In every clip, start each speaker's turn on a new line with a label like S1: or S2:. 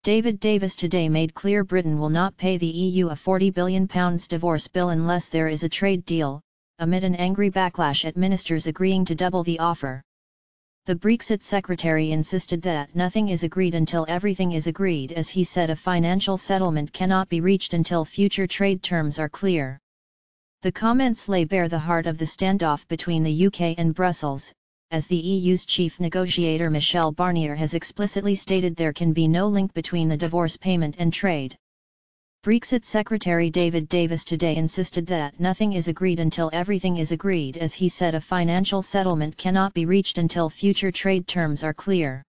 S1: David Davis today made clear Britain will not pay the EU a £40 billion divorce bill unless there is a trade deal, amid an angry backlash at ministers agreeing to double the offer. The Brexit Secretary insisted that nothing is agreed until everything is agreed, as he said a financial settlement cannot be reached until future trade terms are clear. The comments lay bare the heart of the standoff between the UK and Brussels, as the EU's chief negotiator Michel Barnier has explicitly stated there can be no link between the divorce payment and trade. Brexit Secretary David Davis today insisted that nothing is agreed until everything is agreed, as he said a financial settlement cannot be reached until future trade terms are clear.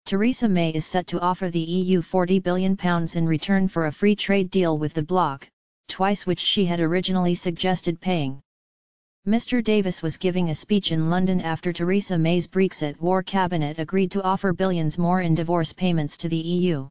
S1: Theresa May is set to offer the EU £40 billion in return for a free trade deal with the bloc, twice which she had originally suggested paying. Mr. Davis was giving a speech in London after Theresa May's Brexit war cabinet agreed to offer billions more in divorce payments to the EU.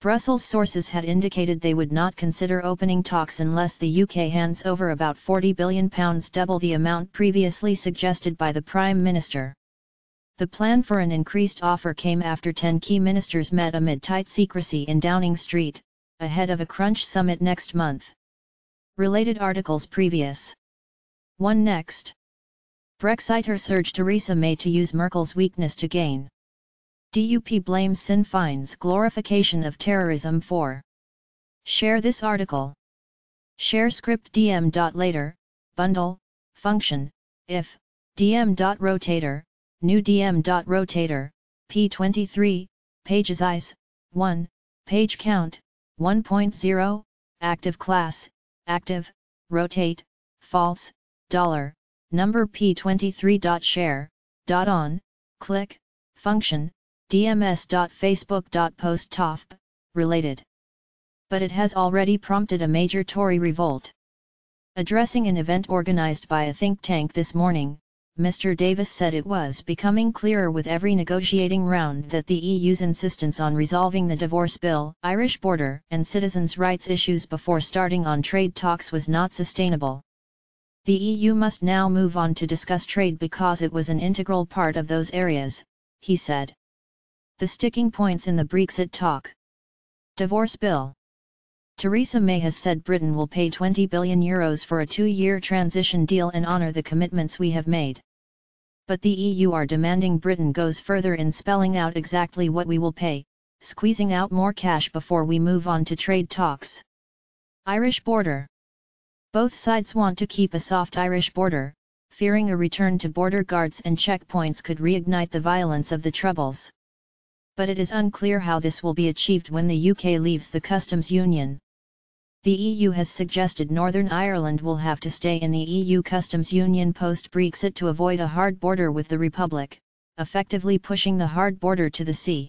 S1: Brussels sources had indicated they would not consider opening talks unless the UK hands over about £40 billion, double the amount previously suggested by the Prime Minister. The plan for an increased offer came after 10 key ministers met amid tight secrecy in Downing Street, ahead of a Crunch summit next month. Related articles previous. 1 Next. Brexiters urge Theresa May to use Merkel's weakness to gain. DUP blames Sinn Féin's glorification of terrorism for. Share this article. Share script dm.later, bundle, function, if, dm.rotator, new dm.rotator, p23, pages eyes, 1, page count, 1.0, active class, active, rotate, false, $, number p23.share, .on, click, function, dms.facebook.post tofp, related. But it has already prompted a major Tory revolt. Addressing an event organised by a think tank this morning, Mr. Davis said it was becoming clearer with every negotiating round that the EU's insistence on resolving the divorce bill, Irish border, and citizens' rights issues before starting on trade talks was not sustainable. The EU must now move on to discuss trade because it was an integral part of those areas, he said. The sticking points in the Brexit talk. Divorce bill. Theresa May has said Britain will pay €20 billion for a 2-year transition deal and honour the commitments we have made. But the EU are demanding Britain goes further in spelling out exactly what we will pay, squeezing out more cash before we move on to trade talks. Irish border. Both sides want to keep a soft Irish border, fearing a return to border guards and checkpoints could reignite the violence of the Troubles. But it is unclear how this will be achieved when the UK leaves the customs union. The EU has suggested Northern Ireland will have to stay in the EU customs union post-Brexit to avoid a hard border with the Republic, effectively pushing the hard border to the sea.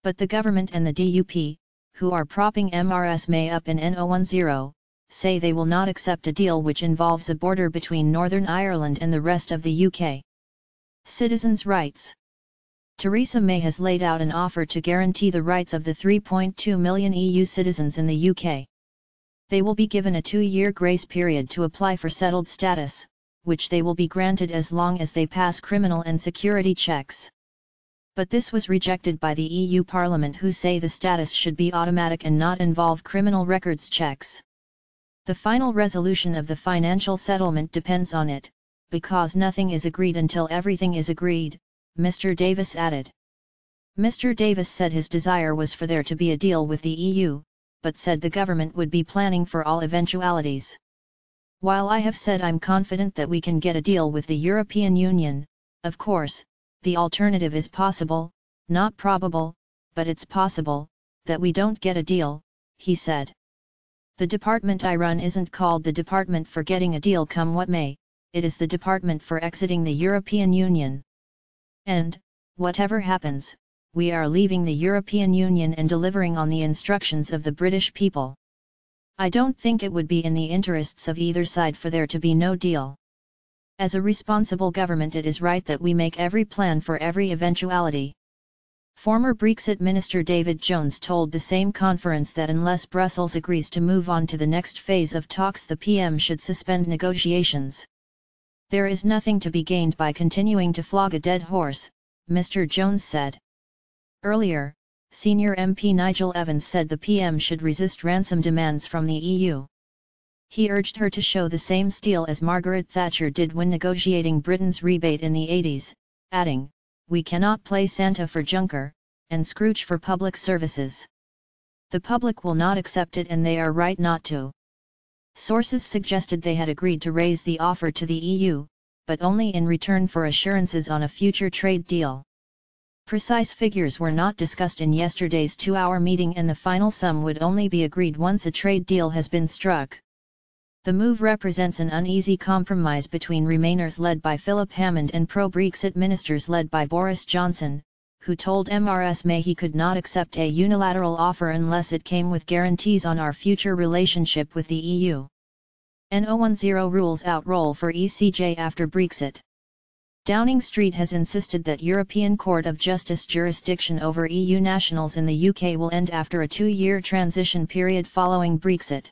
S1: But the government and the DUP, who are propping Mrs May up in NO10, say they will not accept a deal which involves a border between Northern Ireland and the rest of the UK. Citizens' rights. Theresa May has laid out an offer to guarantee the rights of the 3.2 million EU citizens in the UK. They will be given a 2-year grace period to apply for settled status, which they will be granted as long as they pass criminal and security checks. But this was rejected by the EU Parliament, who say the status should be automatic and not involve criminal records checks. The final resolution of the financial settlement depends on it, because nothing is agreed until everything is agreed, Mr. Davis added. Mr. Davis said his desire was for there to be a deal with the EU, but said the government would be planning for all eventualities. While I have said I'm confident that we can get a deal with the European Union, of course, the alternative is possible, not probable, but it's possible, that we don't get a deal, he said. The department I run isn't called the Department for Getting a Deal Come What May, it is the Department for Exiting the European Union. And, whatever happens, we are leaving the European Union and delivering on the instructions of the British people. I don't think it would be in the interests of either side for there to be no deal. As a responsible government, it is right that we make every plan for every eventuality. Former Brexit Minister David Jones told the same conference that unless Brussels agrees to move on to the next phase of talks, the PM should suspend negotiations. There is nothing to be gained by continuing to flog a dead horse, Mr. Jones said. Earlier, senior MP Nigel Evans said the PM should resist ransom demands from the EU. He urged her to show the same steel as Margaret Thatcher did when negotiating Britain's rebate in the 80s, adding, "We cannot play Santa for Juncker, and Scrooge for public services. The public will not accept it and they are right not to." Sources suggested they had agreed to raise the offer to the EU, but only in return for assurances on a future trade deal. Precise figures were not discussed in yesterday's two-hour meeting and the final sum would only be agreed once a trade deal has been struck. The move represents an uneasy compromise between Remainers led by Philip Hammond and pro-Brexit ministers led by Boris Johnson, who told MRS May he could not accept a unilateral offer unless it came with guarantees on our future relationship with the EU. No10 rules out role for ECJ after Brexit. Downing Street has insisted that European Court of Justice jurisdiction over EU nationals in the UK will end after a two-year transition period following Brexit.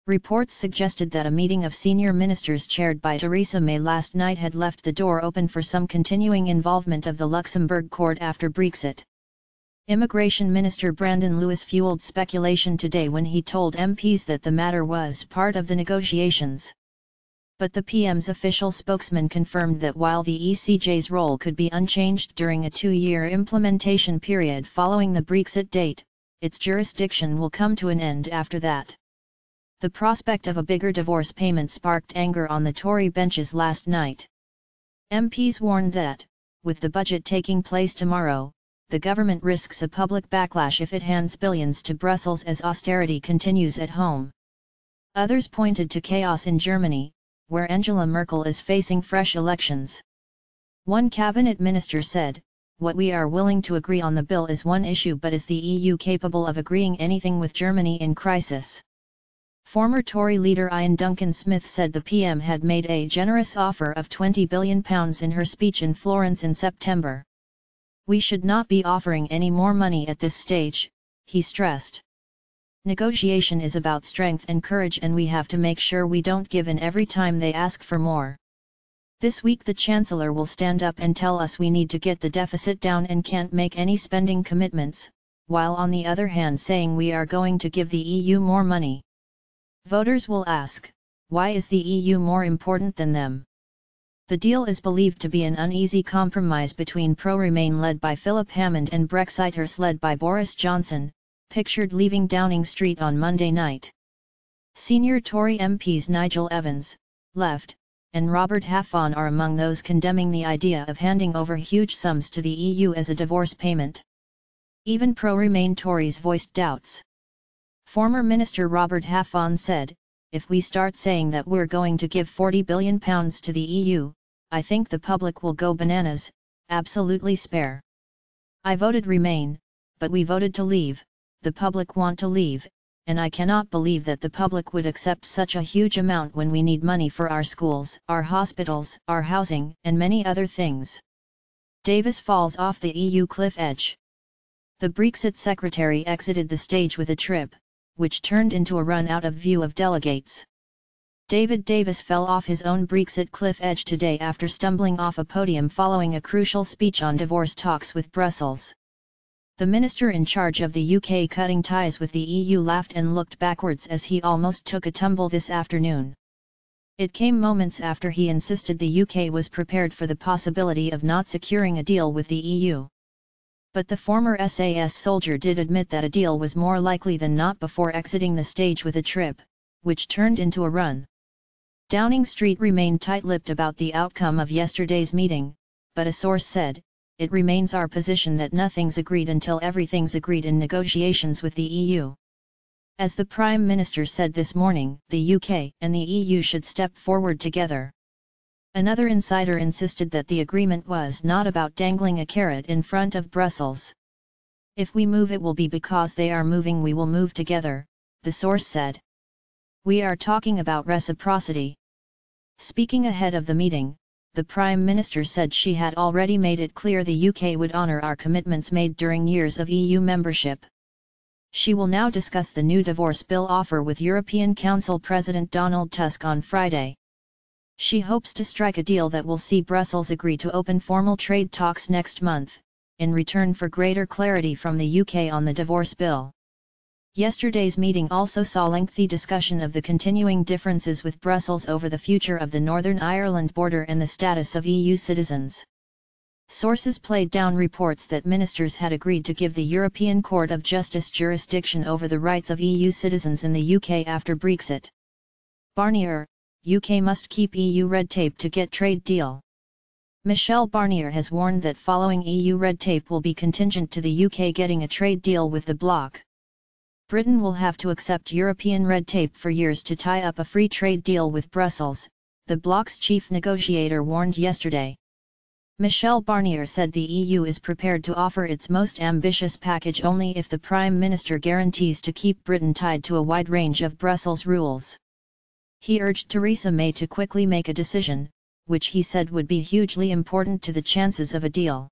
S1: Reports suggested that a meeting of senior ministers chaired by Theresa May last night had left the door open for some continuing involvement of the Luxembourg court after Brexit. Immigration Minister Brandon Lewis fueled speculation today when he told MPs that the matter was part of the negotiations. But the PM's official spokesman confirmed that while the ECJ's role could be unchanged during a two-year implementation period following the Brexit date, its jurisdiction will come to an end after that. The prospect of a bigger divorce payment sparked anger on the Tory benches last night. MPs warned that, with the budget taking place tomorrow, the government risks a public backlash if it hands billions to Brussels as austerity continues at home. Others pointed to chaos in Germany, where Angela Merkel is facing fresh elections. One cabinet minister said, "What we are willing to agree on the bill is one issue, but is the EU capable of agreeing anything with Germany in crisis?" Former Tory leader Ian Duncan Smith said the PM had made a generous offer of £20 billion in her speech in Florence in September. "We should not be offering any more money at this stage," he stressed. "Negotiation is about strength and courage and we have to make sure we don't give in every time they ask for more. This week the Chancellor will stand up and tell us we need to get the deficit down and can't make any spending commitments, while on the other hand saying we are going to give the EU more money. Voters will ask, why is the EU more important than them?" The deal is believed to be an uneasy compromise between pro-Remain led by Philip Hammond and Brexiters led by Boris Johnson, pictured leaving Downing Street on Monday night. Senior Tory MPs Nigel Evans, Left, and Robert Halfon are among those condemning the idea of handing over huge sums to the EU as a divorce payment. Even pro-Remain Tories voiced doubts. Former Minister Robert Halfon said, "If we start saying that we're going to give £40 billion to the EU, I think the public will go bananas, absolutely spare. I voted Remain, but we voted to leave, the public want to leave, and I cannot believe that the public would accept such a huge amount when we need money for our schools, our hospitals, our housing, and many other things." Davis falls off the EU cliff edge. The Brexit Secretary exited the stage with a trip, which turned into a run out of view of delegates. David Davis fell off his own Brexit cliff edge today after stumbling off a podium following a crucial speech on divorce talks with Brussels. The minister in charge of the UK cutting ties with the EU laughed and looked backwards as he almost took a tumble this afternoon. It came moments after he insisted the UK was prepared for the possibility of not securing a deal with the EU. But the former SAS soldier did admit that a deal was more likely than not before exiting the stage with a trip, which turned into a run. Downing Street remained tight-lipped about the outcome of yesterday's meeting, but a source said, "It remains our position that nothing's agreed until everything's agreed in negotiations with the EU." As the Prime Minister said this morning, the UK and the EU should step forward together. Another insider insisted that the agreement was not about dangling a carrot in front of Brussels. "If we move it will be because they are moving, we will move together," the source said. "We are talking about reciprocity." Speaking ahead of the meeting, the Prime Minister said she had already made it clear the UK would honour our commitments made during years of EU membership. She will now discuss the new divorce bill offer with European Council President Donald Tusk on Friday. She hopes to strike a deal that will see Brussels agree to open formal trade talks next month, in return for greater clarity from the UK on the divorce bill. Yesterday's meeting also saw lengthy discussion of the continuing differences with Brussels over the future of the Northern Ireland border and the status of EU citizens. Sources played down reports that ministers had agreed to give the European Court of Justice jurisdiction over the rights of EU citizens in the UK after Brexit. Barnier, UK must keep EU red tape to get trade deal. Michel Barnier has warned that following EU red tape will be contingent to the UK getting a trade deal with the bloc. Britain will have to accept European red tape for years to tie up a free trade deal with Brussels, the bloc's chief negotiator warned yesterday. Michel Barnier said the EU is prepared to offer its most ambitious package only if the Prime Minister guarantees to keep Britain tied to a wide range of Brussels rules. He urged Theresa May to quickly make a decision, which he said would be hugely important to the chances of a deal.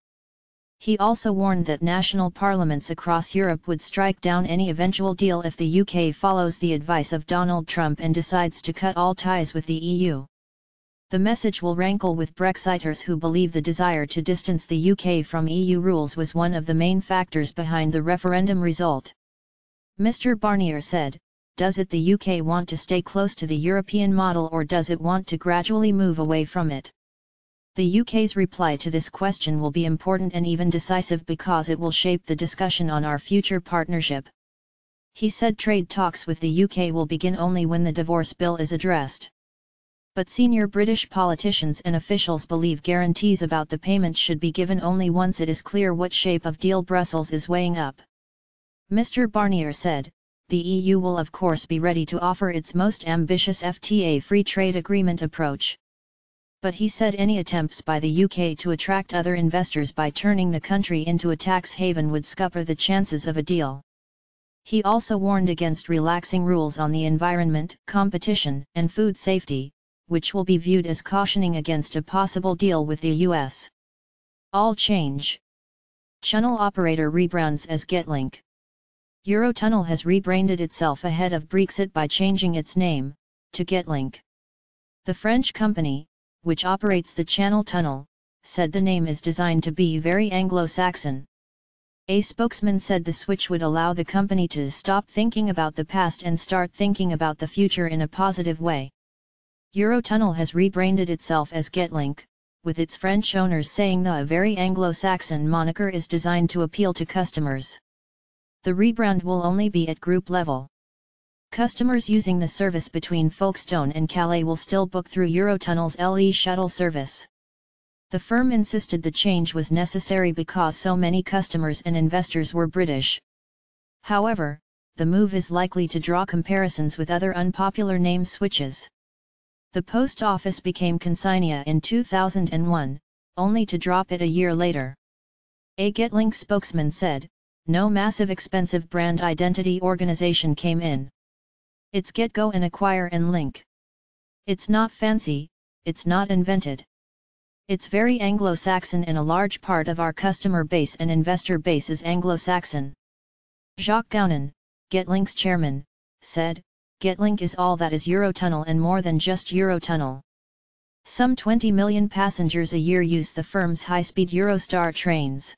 S1: He also warned that national parliaments across Europe would strike down any eventual deal if the UK follows the advice of Donald Trump and decides to cut all ties with the EU. The message will rankle with Brexiters who believe the desire to distance the UK from EU rules was one of the main factors behind the referendum result. Mr. Barnier said, "Does it the UK want to stay close to the European model or does it want to gradually move away from it?" The UK's reply to this question will be important and even decisive because it will shape the discussion on our future partnership. He said trade talks with the UK will begin only when the divorce bill is addressed. But senior British politicians and officials believe guarantees about the payment should be given only once it is clear what shape of deal Brussels is weighing up. Mr. Barnier said, "The EU will of course be ready to offer its most ambitious FTA free trade agreement approach." But he said any attempts by the UK to attract other investors by turning the country into a tax haven would scupper the chances of a deal. He also warned against relaxing rules on the environment, competition, and food safety, which will be viewed as cautioning against a possible deal with the US. All change. Channel operator rebrands as Getlink. Eurotunnel has rebranded itself ahead of Brexit by changing its name to Getlink. The French company, which operates the Channel Tunnel, said the name is designed to be very Anglo-Saxon. A spokesman said the switch would allow the company to stop thinking about the past and start thinking about the future in a positive way. Eurotunnel has rebranded itself as Getlink, with its French owners saying the very Anglo-Saxon moniker is designed to appeal to customers. The rebrand will only be at group level. Customers using the service between Folkestone and Calais will still book through Eurotunnel's LE shuttle service. The firm insisted the change was necessary because so many customers and investors were British. However, the move is likely to draw comparisons with other unpopular name switches. The post office became Consignia in 2001, only to drop it a year later. A Getlink spokesman said, "No massive expensive brand identity organization came in. It's get, go and acquire and link. It's not fancy, it's not invented. It's very Anglo-Saxon and a large part of our customer base and investor base is Anglo-Saxon." Jacques Gounon, Getlink's chairman, said, "Getlink is all that is Eurotunnel and more than just Eurotunnel. Some 20 million passengers a year use the firm's high-speed Eurostar trains.